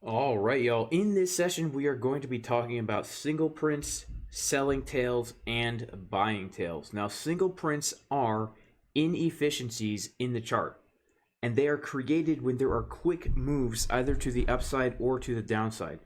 All right, y'all. In this session, we are going to be talking about single prints, selling tails, and buying tails. Now, single prints are inefficiencies in the chart, and they are created when there are quick moves either to the upside or to the downside.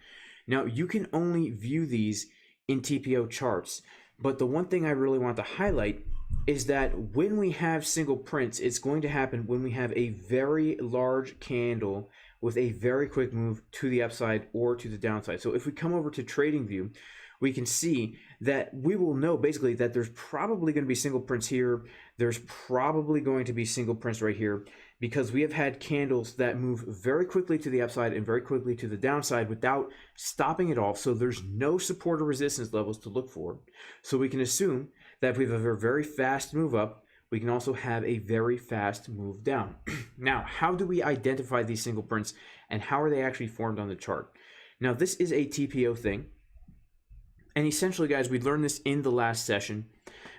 Now, you can only view these in TPO charts, but the one thing I really want to highlight is that when we have single prints, it's going to happen when we have a very large candle with a very quick move to the upside or to the downside. So if we come over to TradingView, we can see that we will know basically that there's probably going to be single prints here. There's probably going to be single prints right here because we have had candles that move very quickly to the upside and very quickly to the downside without stopping at all. So there's no support or resistance levels to look for. So we can assume that if we have a very fast move up, we can also have a very fast move down. Now, how do we identify these single prints and how are they actually formed on the chart? Now, this is a TPO thing. And essentially, guys, we learned this in the last session.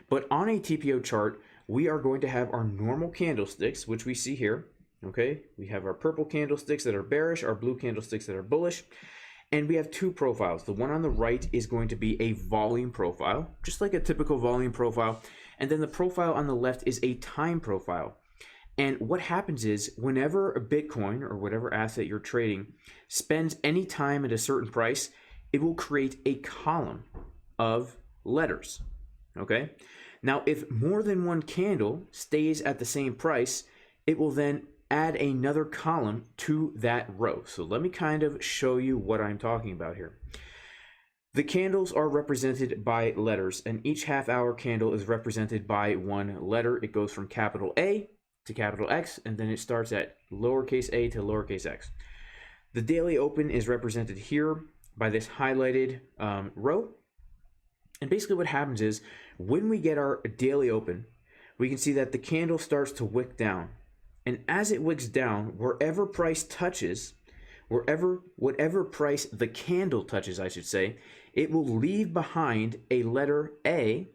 But on a TPO chart, we are going to have our normal candlesticks, which we see here. Okay, we have our purple candlesticks that are bearish, our blue candlesticks that are bullish. And we have two profiles. The one on the right is going to be a volume profile, just like a typical volume profile. And then the profile on the left is a time profile. And what happens is whenever a Bitcoin or whatever asset you're trading spends any time at a certain price, it will create a column of letters. Okay? Now, if more than one candle stays at the same price, it will then add another column to that row. So let me kind of show you what I'm talking about here. The candles are represented by letters, and each half-hour candle is represented by one letter. It goes from capital A to capital X, and then it starts at lowercase a to lowercase x. The daily open is represented here by this highlighted row. And basically what happens is when we get our daily open, we can see that the candle starts to wick down. And as it wicks down, wherever price touches, whatever price the candle touches, I should say, it will leave behind a letter A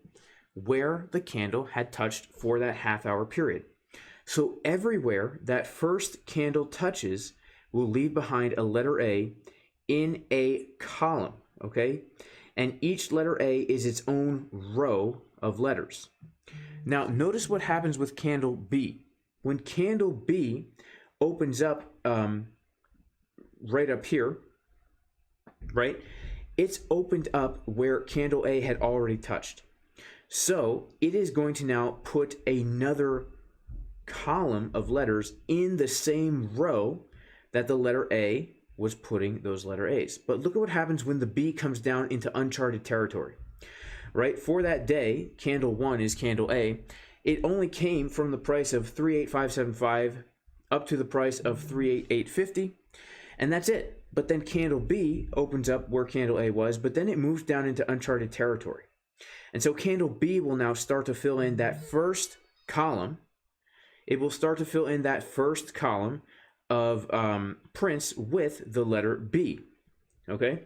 where the candle had touched for that half-hour period. So everywhere that first candle touches will leave behind a letter A in a column, okay? And each letter A is its own row of letters. Now, notice what happens with candle B. When candle B opens up right up here, right? It's opened up where candle A had already touched. So it is going to now put another column of letters in the same row that the letter A was putting those letter A's. But look at what happens when the B comes down into uncharted territory, right? For that day, candle 1 is candle A. It only came from the price of 38575 up to the price of 38850, and that's it. But then candle B opens up where candle A was, but then it moves down into uncharted territory. And so candle B will now start to fill in that first column. It will start to fill in that first column of prints with the letter B, okay?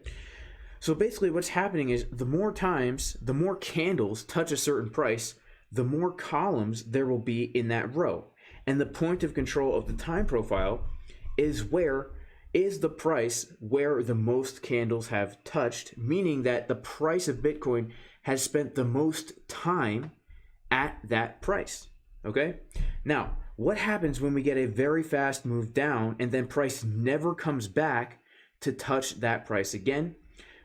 So basically what's happening is the more times, the more candles touch a certain price, the more columns there will be in that row. And the point of control of the time profile is the price where the most candles have touched, meaning that the price of Bitcoin has spent the most time at that price, okay? Now, what happens when we get a very fast move down and then price never comes back to touch that price again?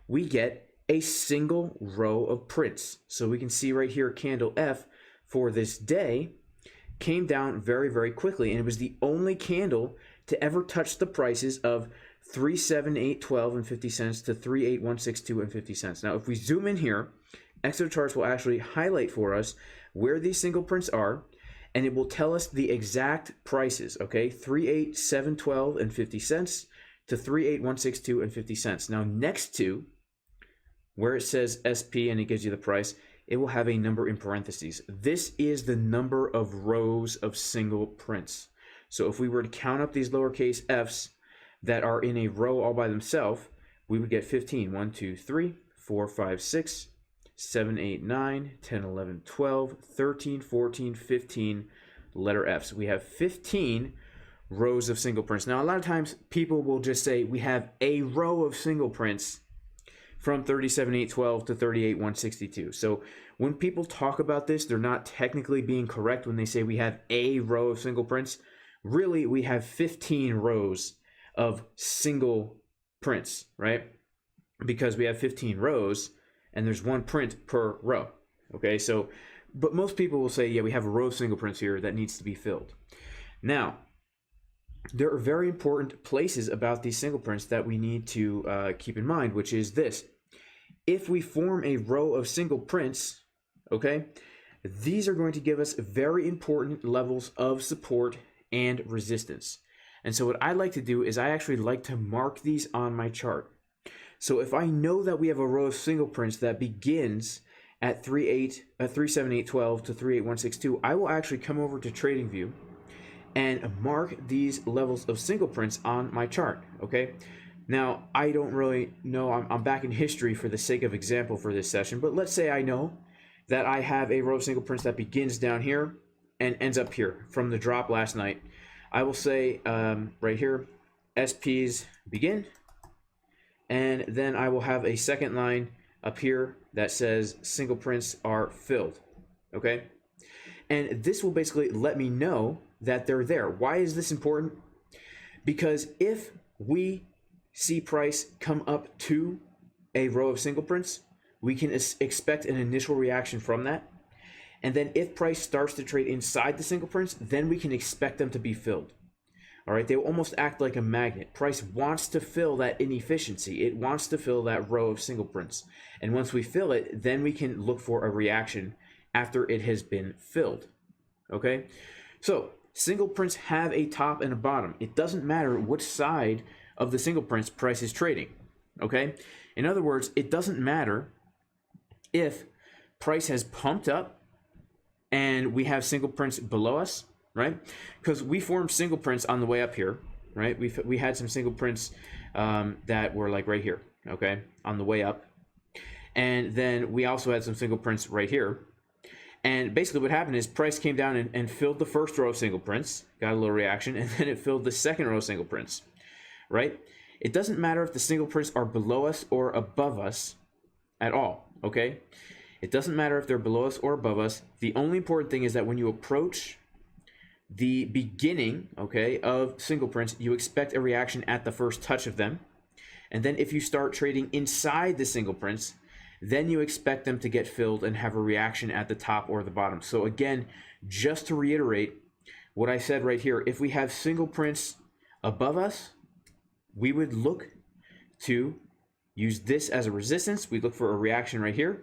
We get a single row of prints. So we can see right here, candle F for this day came down very, very quickly. And it was the only candle to ever touch the prices of 378.12 and 50 cents to 38162 and 50 cents. Now, if we zoom in here, ExoCharts will actually highlight for us where these single prints are, and it will tell us the exact prices, okay? 38712 and 50 cents to 38162 and 50 cents. Now, next to where it says SP and it gives you the price, it will have a number in parentheses. This is the number of rows of single prints. So if we were to count up these lowercase f's that are in a row all by themselves, we would get 15. 1, 2, 3, 4, 5, 6, 7, 8, 9, 10, 11, 12, 13, 14, 15 letter F's. We have 15 rows of single prints. Now, a lot of times people will just say we have a row of single prints from 37,812 to 38,162. So when people talk about this, they're not technically being correct when they say we have a row of single prints. Really, we have 15 rows of single prints, right? Because we have 15 rows and there's one print per row. Okay, so, but most people will say, yeah, we have a row of single prints here that needs to be filled. Now, there are very important places about these single prints that we need to keep in mind, which is this. If we form a row of single prints, okay, these are going to give us very important levels of support and resistance. And so what I like to do is I actually like to mark these on my chart. So if I know that we have a row of single prints that begins at 37812 to 38162, I will actually come over to TradingView and mark these levels of single prints on my chart, okay? Now, I don't really know, I'm back in history for the sake of example for this session, but let's say I know that I have a row of single prints that begins down here and ends up here from the drop last night. I will say right here, SPs begin, and then I will have a second line up here that says single prints are filled, okay? And this will basically let me know that they're there. Why is this important? Because if we see price come up to a row of single prints, we can expect an initial reaction from that. And then if price starts to trade inside the single prints, then we can expect them to be filled. All right, they will almost act like a magnet. Price wants to fill that inefficiency. It wants to fill that row of single prints. And once we fill it, then we can look for a reaction after it has been filled. Okay, so single prints have a top and a bottom. It doesn't matter which side of the single prints price is trading. Okay, in other words, it doesn't matter if price has pumped up and we have single prints below us, right? Because we formed single prints on the way up here, right? We had some single prints that were like right here, okay, on the way up. And then we also had some single prints right here. And basically what happened is price came down and filled the first row of single prints, got a little reaction, and then it filled the second row of single prints, right? It doesn't matter if the single prints are below us or above us at all, okay? It doesn't matter if they're below us or above us. The only important thing is that when you approach the beginning, okay, of single prints, you expect a reaction at the first touch of them. And then if you start trading inside the single prints, then you expect them to get filled and have a reaction at the top or the bottom. So again, just to reiterate what I said right here, if we have single prints above us, we would look to use this as a resistance. We look for a reaction right here.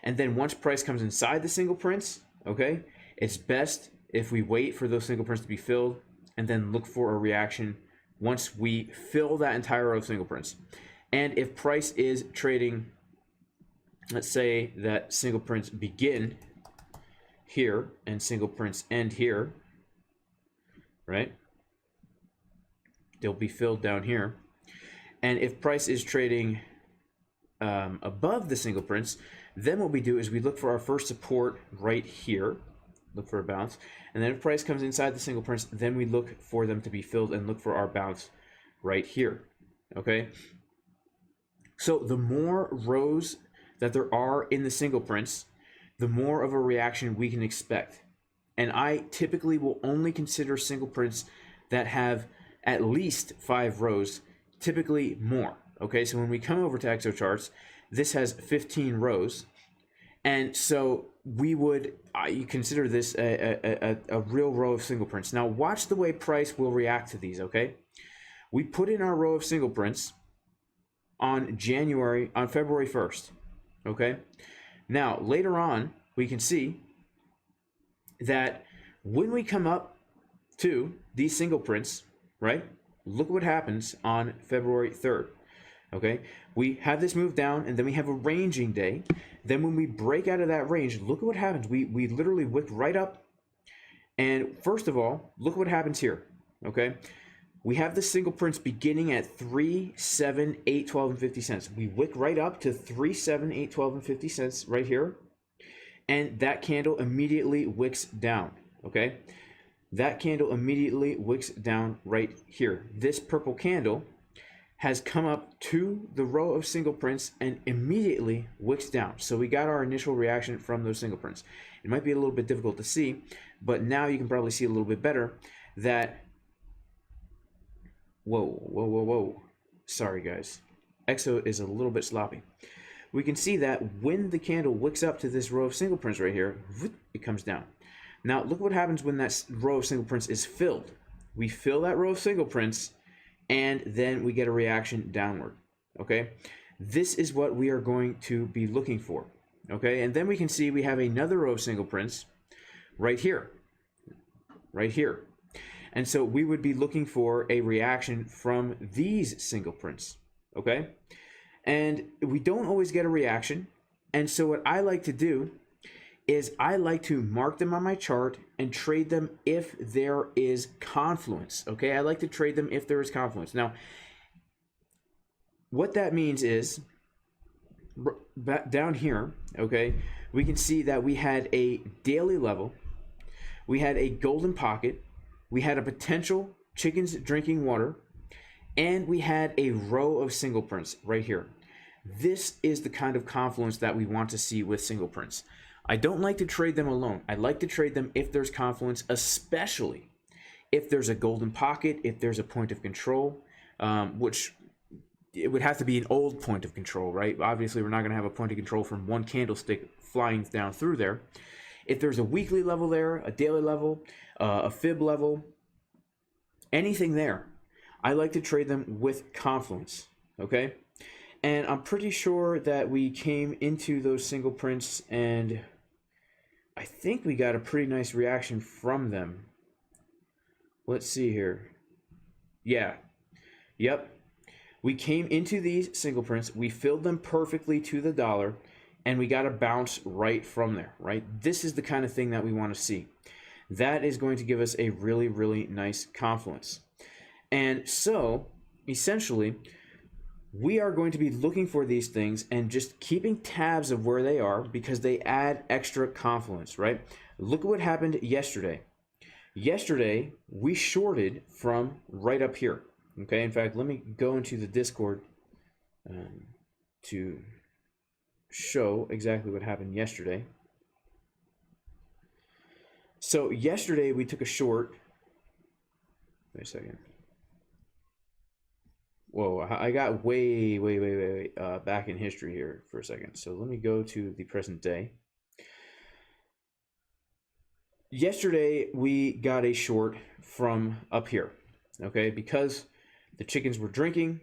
And then once price comes inside the single prints, okay, it's best if we wait for those single prints to be filled and then look for a reaction once we fill that entire row of single prints. And if price is trading, let's say that single prints begin here and single prints end here, right? They'll be filled down here. And if price is trading above the single prints, then what we do is we look for our first support right here, look for a bounce. And then if price comes inside the single prints, then we look for them to be filled and look for our bounce right here, okay? So the more rows that there are in the single prints, the more of a reaction we can expect. And I typically will only consider single prints that have at least 5 rows, typically more. Okay, so when we come over to ExoCharts, this has 15 rows. And so we would, you consider this a real row of single prints. Now watch the way price will react to these, okay? We put in our row of single prints on February 1st, okay? Now, later on, we can see that when we come up to these single prints, right? Look what happens on February 3rd, okay? We have this move down, and then we have a ranging day. Then when we break out of that range, look at what happens. We literally wick right up. And first of all, look what happens here, okay? We have the single prints beginning at 3, 7, 8, 12, and 50 cents. We wick right up to 3, 7, 8, 12, and 50 cents right here. And that candle immediately wicks down, okay? that candle immediately wicks down right here. This purple candle has come up to the row of single prints and immediately wicks down. So we got our initial reaction from those single prints. It might be a little bit difficult to see, but now you can probably see a little bit better that, whoa. Sorry guys, EXO is a little bit sloppy. We can see that when the candle wicks up to this row of single prints right here, it comes down. Now look what happens when that row of single prints is filled. We fill that row of single prints and then we get a reaction downward, okay? This is what we are going to be looking for, okay? And then we can see we have another row of single prints right here. And so we would be looking for a reaction from these single prints, okay? And we don't always get a reaction. And so what I like to do is I like to mark them on my chart and trade them if there is confluence, okay? I like to trade them if there is confluence. Now, what that means is, down here, okay, we can see that we had a daily level, we had a golden pocket, we had a potential chickens drinking water, and we had a row of single prints right here. This is the kind of confluence that we want to see with single prints. I don't like to trade them alone. I like to trade them if there's confluence, especially if there's a golden pocket, if there's a point of control, which it would have to be an old point of control, right? Obviously, we're not going to have a point of control from one candlestick flying down through there. If there's a weekly level there, a daily level, a fib level, anything there, I like to trade them with confluence, okay? And I'm pretty sure that we came into those single prints and I think we got a pretty nice reaction from them. Let's see here. Yeah. Yep. We came into these single prints, we filled them perfectly to the dollar, and we got a bounce right from there, right? This is the kind of thing that we want to see. That is going to give us a really, really nice confluence. And so, essentially, we are going to be looking for these things and just keeping tabs of where they are because they add extra confluence, right? Look at what happened yesterday. Yesterday, we shorted from right up here, okay? In fact, let me go into the Discord to show exactly what happened yesterday. So yesterday, we took a short. Wait a second. Whoa, I got way back in history here for a second. So let me go to the present day. Yesterday, we got a short from up here, okay? Because the chickens were drinking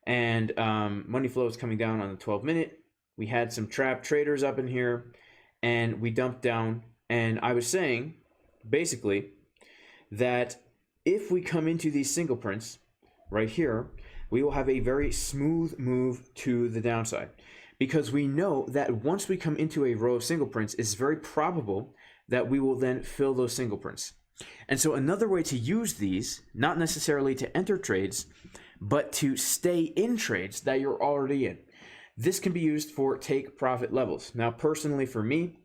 and money flow is coming down on the 12-minute. We had some trap traders up in here and we dumped down. And I was saying, basically, that if we come into these single prints right here, we will have a very smooth move to the downside because we know that once we come into a row of single prints, it's very probable that we will then fill those single prints. And so another way to use these, not necessarily to enter trades, but to stay in trades that you're already in. This can be used for take profit levels. Now, personally for me,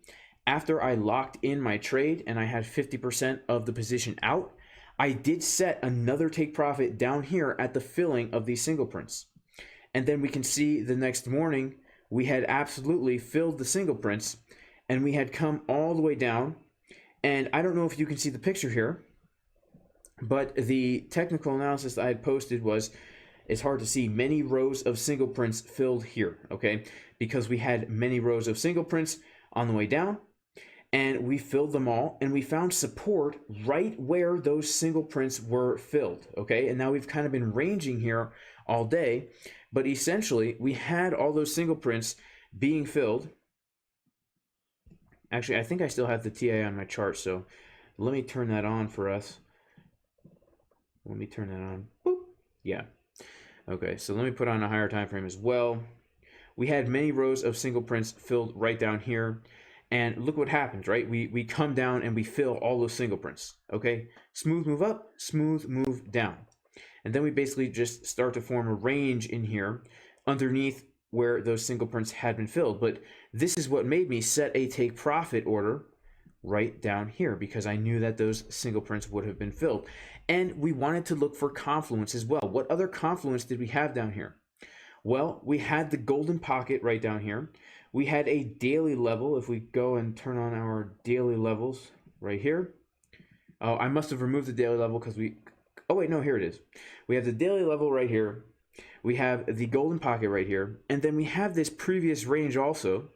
after I locked in my trade and I had 50% of the position out, I did set another take profit down here at the filling of these single prints. And then we can see the next morning, we had absolutely filled the single prints and we had come all the way down. And I don't know if you can see the picture here, but the technical analysis that I had posted was, it's hard to see many rows of single prints filled here, okay? Because we had many rows of single prints on the way down, and we filled them all, and we found support right where those single prints were filled, okay? And now we've kind of been ranging here all day, but essentially we had all those single prints being filled. Actually, I think I still have the TI on my chart, so let me turn that on for us. Let me turn that on. Boop. Yeah. Okay, so let me put on a higher time frame as well. We had many rows of single prints filled right down here. And look what happens, right? We come down and we fill all those single prints, okay? Smooth move up, smooth move down. And then we basically just start to form a range in here underneath where those single prints had been filled. But this is what made me set a take profit order right down here because I knew that those single prints would have been filled. And we wanted to look for confluence as well. What other confluence did we have down here? Well, we had the golden pocket right down here. We had a daily level. If we go and turn on our daily levels right here. Oh, I must have removed the daily level because oh wait, no, here it is. We have the daily level right here. We have the golden pocket right here. And then we have this previous range also,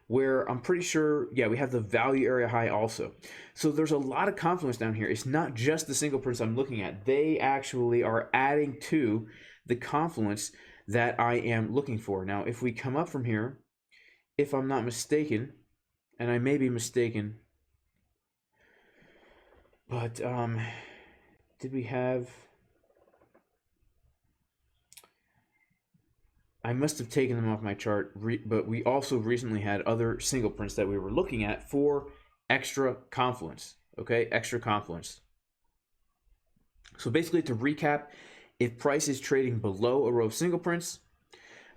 where I'm pretty sure, yeah, we have the value area high also. So there's a lot of confluence down here. It's not just the single prints I'm looking at. They actually are adding to the confluence that I am looking for. Now, if we come up from here, if I'm not mistaken, and I may be mistaken, but did we have... I must have taken them off my chart, but we also recently had other single prints that we were looking at for extra confluence, okay? Extra confluence. So basically, to recap, if price is trading below a row of single prints,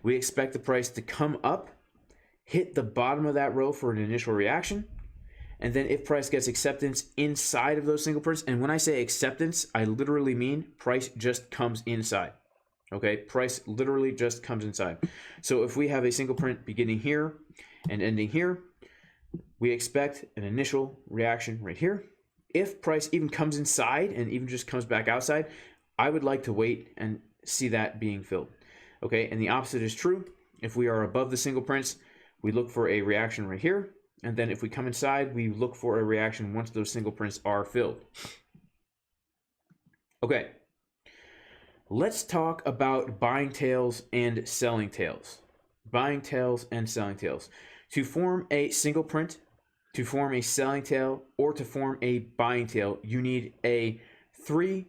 we expect the price to come up, hit the bottom of that row for an initial reaction, and then if price gets acceptance inside of those single prints, and when I say acceptance, I literally mean price just comes inside. Okay, price literally just comes inside. So if we have a single print beginning here and ending here, we expect an initial reaction right here. If price even comes inside and even just comes back outside, I would like to wait and see that being filled. Okay, and the opposite is true. If we are above the single prints, we look for a reaction right here. And then if we come inside, we look for a reaction once those single prints are filled. Okay. Let's talk about buying tails and selling tails. Buying tails and selling tails. To form a single print, to form a selling tail, or to form a buying tail, you need three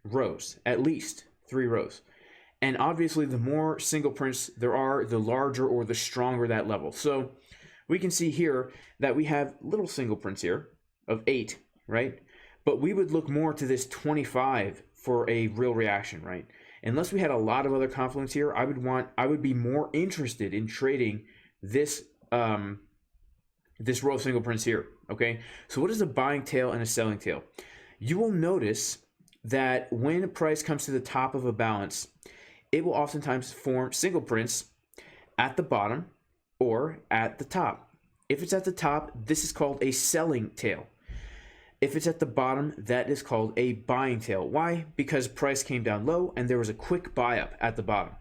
rows, at least 3 rows. And obviously, the more single prints there are, the larger or the stronger that level. So we can see here that we have little single prints here of 8, right? But we would look more to this 25 for a real reaction, right? Unless we had a lot of other confluence here, I would be more interested in trading this this row of single prints here, okay? So what is a buying tail and a selling tail? You will notice that when price comes to the top of a balance, it will oftentimes form single prints at the bottom or at the top. If it's at the top, this is called a selling tail. If it's at the bottom, that is called a buying tail. Why? Because price came down low and there was a quick buy up at the bottom.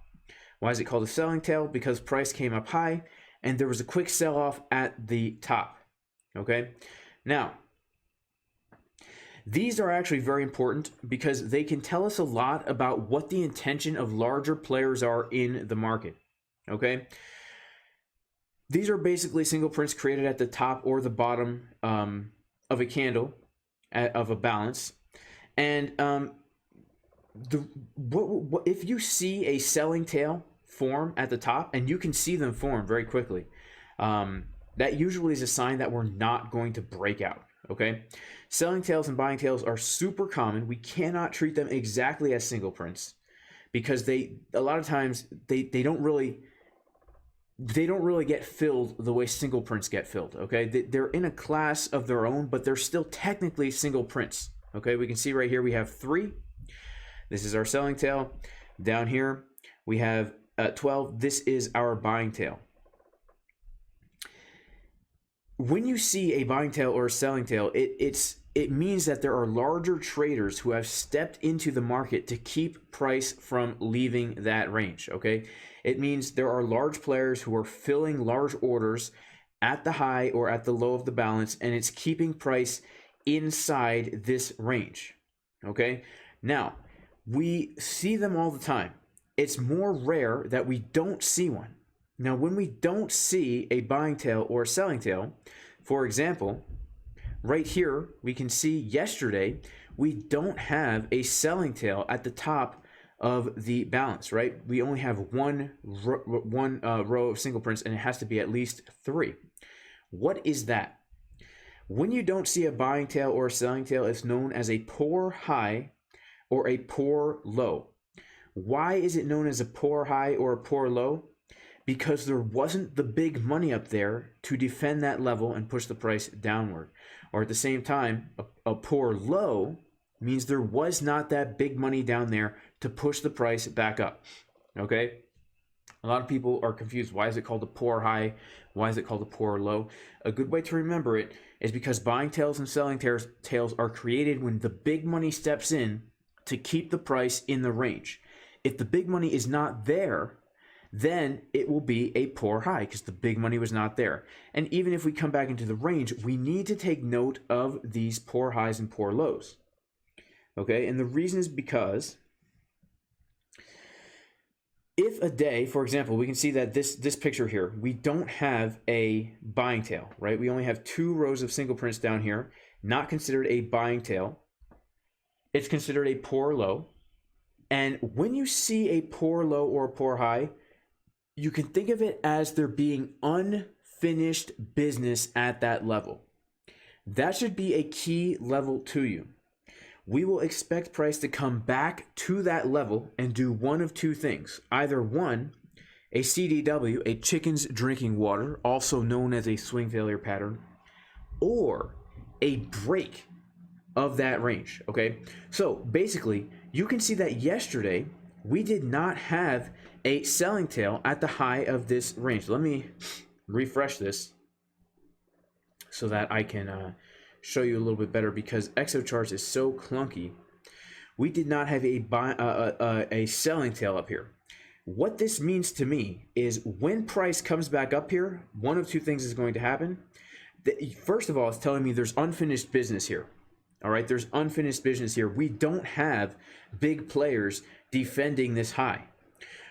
Why is it called a selling tail? Because price came up high and there was a quick sell off at the top. Okay? Now, these are actually very important because they can tell us a lot about what the intention of larger players are in the market. Okay? These are basically single prints created at the top or the bottom of a candle, of a balance. And if you see a selling tail form at the top, and you can see them form very quickly, that usually is a sign that we're not going to break out. Okay, selling tails and buying tails are super common. We cannot treat them exactly as single prints because a lot of times they don't really get filled the way single prints get filled. Okay, they're in a class of their own, but they're still technically single prints. Okay, we can see right here we have 3. This is our selling tail. Down here we have 12. This is our buying tail. When you see a buying tail or a selling tail, it means that there are larger traders who have stepped into the market to keep price from leaving that range. Okay, it means there are large players who are filling large orders at the high or at the low of the balance, and it's keeping price inside this range. Okay, now we see them all the time. It's more rare that we don't see one. Now, when we don't see a buying tail or a selling tail, for example, right here, we can see yesterday, we don't have a selling tail at the top of the balance, right? We only have one row of single prints, and it has to be at least 3. What is that? When you don't see a buying tail or a selling tail, it's known as a poor high or a poor low. Why is it known as a poor high or a poor low? because there wasn't the big money up there to defend that level and push the price downward. Or at the same time, a poor low means there was not that big money down there to push the price back up. Okay? A lot of people are confused. Why is it called a poor high? Why is it called a poor low? A good way to remember it is because buying tails and selling tails are created when the big money steps in to keep the price in the range. If the big money is not there, then it will be a poor high because the big money was not there. And even if we come back into the range, we need to take note of these poor highs and poor lows. Okay, and the reason is because if a day, for example, we can see that this picture here, we don't have a buying tail, right? We only have 2 rows of single prints down here, not considered a buying tail. It's considered a poor low. And when you see a poor low or a poor high, you can think of it as there being unfinished business at that level. That should be a key level to you. We will expect price to come back to that level and do one of 2 things. Either one, a CDW, a chicken's drinking water, also known as a swing failure pattern, or a break of that range, okay? So basically, you can see that yesterday, we did not have a selling tail at the high of this range. Let me refresh this so that I can show you a little bit better, because ExoCharts is so clunky. We did not have a selling tail up here. What this means to me is when price comes back up here, one of 2 things is going to happen. First of all, it's telling me there's unfinished business here. All right, there's unfinished business here. We don't have big players defending this high.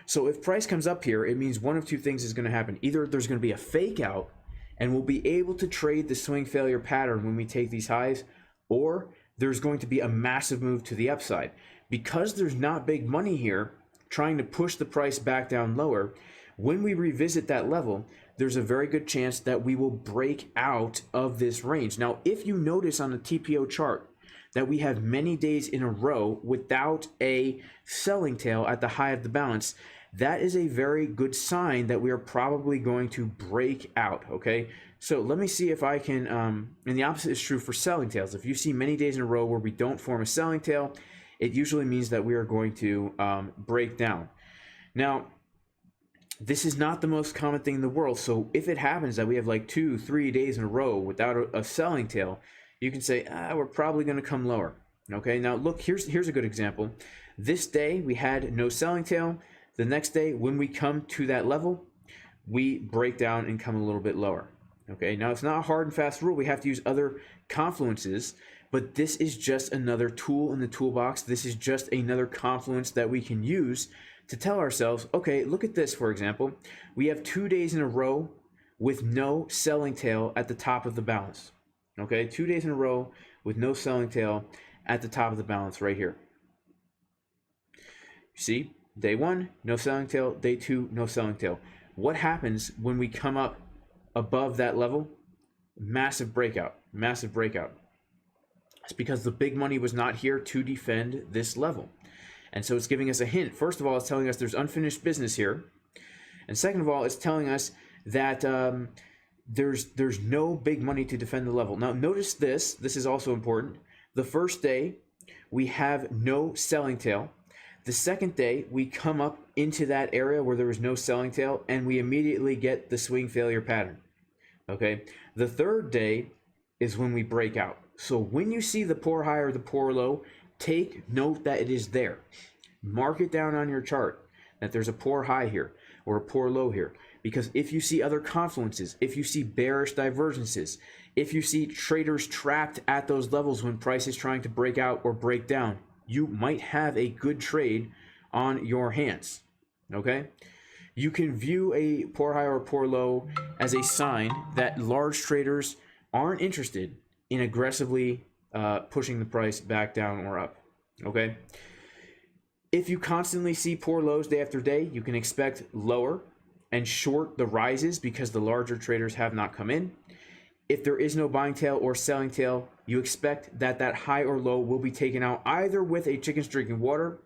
So if price comes up here, it means one of 2 things is going to happen. Either there's going to be a fake out and we'll be able to trade the swing failure pattern when we take these highs, or there's going to be a massive move to the upside. Because there's not big money here trying to push the price back down lower, when we revisit that level, there's a very good chance that we will break out of this range. Now, if you notice on the TPO chart that we have many days in a row without a selling tail at the high of the balance, that is a very good sign that we are probably going to break out, okay? So let me see if I can, and the opposite is true for selling tails. If you see many days in a row where we don't form a selling tail, it usually means that we are going to break down. Now, this is not the most common thing in the world, so if it happens that we have like 2-3 days in a row without a selling tail, you can say, we're probably going to come lower, okay? Now, look, here's a good example. This day, we had no selling tail. The next day, when we come to that level, we break down and come a little bit lower. Okay, now it's not a hard and fast rule. We have to use other confluences, but this is just another tool in the toolbox. This is just another confluence that we can use to tell ourselves, okay, look at this, for example. We have 2 days in a row with no selling tail at the top of the balance. Okay, 2 days in a row with no selling tail at the top of the balance right here. You see? Day 1, no selling tail. Day 2, no selling tail. What happens when we come up above that level? Massive breakout. Massive breakout. It's because the big money was not here to defend this level. And so it's giving us a hint. First of all, it's telling us there's unfinished business here. And second of all, it's telling us that there's no big money to defend the level. Now, notice this. This is also important. The first day, we have no selling tail. The second day, we come up into that area where there was no selling tail, and we immediately get the swing failure pattern. Okay? The third day is when we break out. So when you see the poor high or the poor low, take note that it is there. Mark it down on your chart that there's a poor high here or a poor low here. Because if you see other confluences, if you see bearish divergences, if you see traders trapped at those levels when price is trying to break out or break down, you might have a good trade on your hands, okay? You can view a poor high or poor low as a sign that large traders aren't interested in aggressively pushing the price back down or up, okay? If you constantly see poor lows day after day, you can expect lower and short the rises because the larger traders have not come in. If there is no buying tail or selling tail, you expect that that high or low will be taken out either with a chicken's drinking water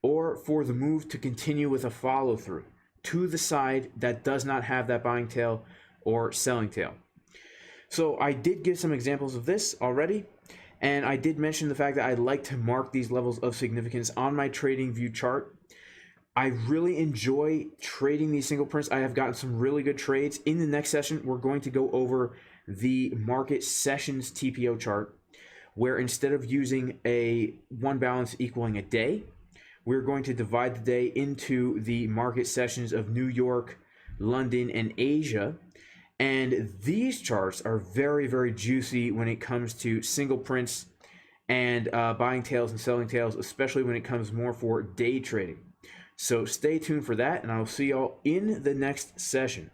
or for the move to continue with a follow through. to the side that does not have that buying tail or selling tail. So I did give some examples of this already, and I did mention the fact that I like to mark these levels of significance on my trading view chart. I really enjoy trading these single prints. I have gotten some really good trades. In the next session, we're going to go over the market sessions TPO chart, where instead of using a one balance equaling a day, we're going to divide the day into the market sessions of New York, London, and Asia. And these charts are very, very juicy when it comes to single prints and buying tails and selling tails, especially when it comes more for day trading. So stay tuned for that, and I'll see y'all in the next session.